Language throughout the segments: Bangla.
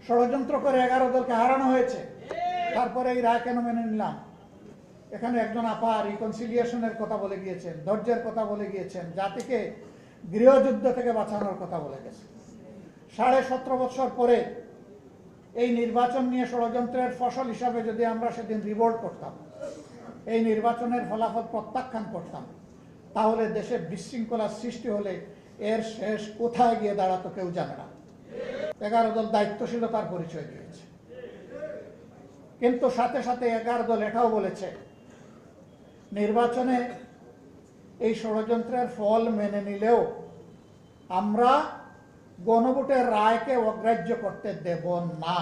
ষড়যন্ত্র করে 11 দলকে হারানো হয়েছে। তারপরে এই রায় কেন মেনে নিলাম? এখানে একজন আপা রিকনসিলিয়েশনের কথা বলে গিয়েছেন, ধৈর্যের কথা বলে গিয়েছেন, জাতিকে গৃহযুদ্ধ থেকে বাঁচানোর কথা বলে গেছেন। 17.5 বছর পরে এই নির্বাচন নিয়ে ষড়যন্ত্রের ফসল হিসাবে যদি আমরা সেদিন রিভোল্ট করতাম, এই নির্বাচনের ফলাফল প্রত্যাখ্যান করতাম, তাহলে দেশে বিশৃঙ্খলার সৃষ্টি হলে এর শেষ কোথায় গিয়ে দাঁড়াতো কেউ জানে না। 11 দল দায়িত্বশীলতার পরিচয় দিয়েছে, কিন্তু সাথে সাথে 11 দল এটাও বলেছে নির্বাচনে এই ষড়যন্ত্রের ফল মেনে নিলেও আমরা গণভোটের রায়কে অগ্রাহ্য করতে দেব না।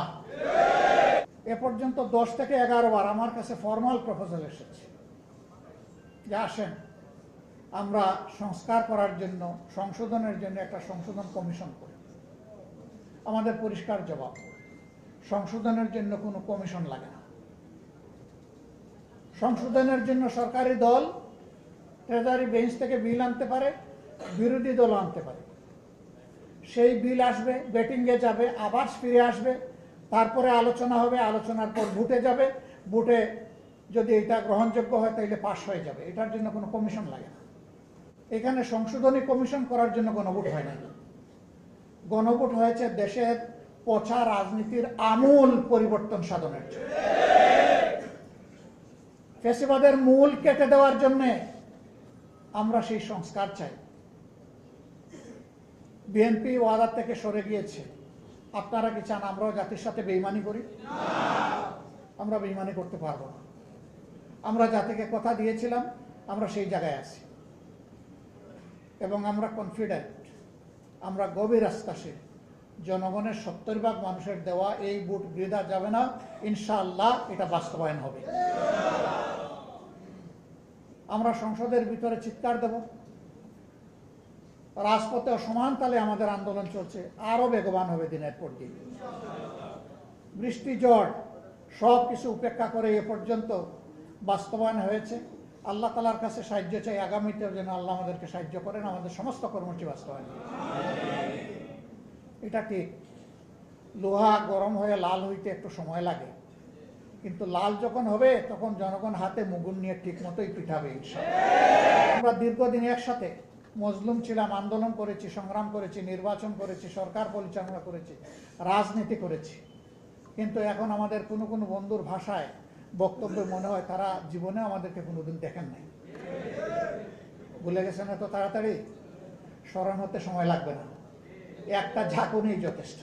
এ পর্যন্ত 10 থেকে 11 বার আমার কাছে ফর্মাল প্রপোজাল এসেছে যে আসেন আমরা সংস্কার করার জন্য, সংশোধনের জন্য একটা সংশোধন কমিশন করি। আমাদের পরিষ্কার জবাব, সংশোধনের জন্য কোনো কমিশন লাগে না। সংশোধনের জন্য সরকারি দল ট্রেজারি বেঞ্চ থেকে বিল আনতে পারে, বিরোধী দল আনতে পারে। সেই বিল আসবে, ব্যাটিংয়ে যাবে, আবার ফিরে আসবে, তারপরে আলোচনা হবে, আলোচনার পর ভোটে যাবে, ভোটে যদি এটা গ্রহণযোগ্য হয় তাহলে পাশ হয়ে যাবে। এটার জন্য কোনো কমিশন লাগে না। এখানে সংশোধনী কমিশন করার জন্য গণভোট হয় না। গণভোট হয়েছে দেশের পচা রাজনীতির আমূল পরিবর্তন সাধনের জন্য, ফ্যাসিবাদের মূল কেটে দেওয়ার জন্য আমরা সেই সংস্কার চাই। বিএনপি ওয়াদা থেকে সরে গিয়েছে। আপনারা কি চান আমরাও জাতির সাথে বেইমানি করি? আমরা বেইমানি করতে পারবো না। আমরা জাতিকে কথা দিয়েছিলাম, আমরা সেই জায়গায় আছি এবং আমরা কনফিডেন্ট, আমরা গভীর আস্থাশীল জনগণের 70% মানুষের দেওয়া এই ভোট বৃথা যাবে না। ইনশাআল্লাহ এটা বাস্তবায়ন হবে। আমরা সংসদের ভিতরে চিৎকার দেব, রাজপথে সমান তালে আমাদের আন্দোলন চলছে, আরো বেগবান হবে দিনের পর দিন। বৃষ্টি ঝড় সব কিছু উপেক্ষা করে এ পর্যন্ত বাস্তবায়ন হয়েছে। আল্লাহ তাআলার কাছে সাহায্য চাই, আগামীতেও যেন আল্লাহ আমাদেরকে সাহায্য করেন, আমাদের সমস্ত কর্মটি বাস্তবায়ন। এটা ঠিক, লোহা গরম হয়ে লাল হইতে একটু সময় লাগে, কিন্তু লাল যখন হবে তখন জনগণ হাতে মুগুর নিয়ে ঠিক মতোই পিঠাবে ইনশাআল্লাহ। আমরা দীর্ঘদিন একসাথে মজলুম ছিলাম, আন্দোলন করেছি, সংগ্রাম করেছি, নির্বাচন করেছি, সরকার পরিচালনা করেছি, রাজনীতি করেছি, কিন্তু এখন আমাদের কোনো কোনো বন্ধুর ভাষায় বক্তব্যে মনে হয় তারা জীবনে আমাদেরকে কোনোদিন দেখেন নাই। ভুলে গেছেন এত তাড়াতাড়ি? স্মরণ হতে সময় লাগবে না, একটা ঝাঁকুনি যথেষ্ট।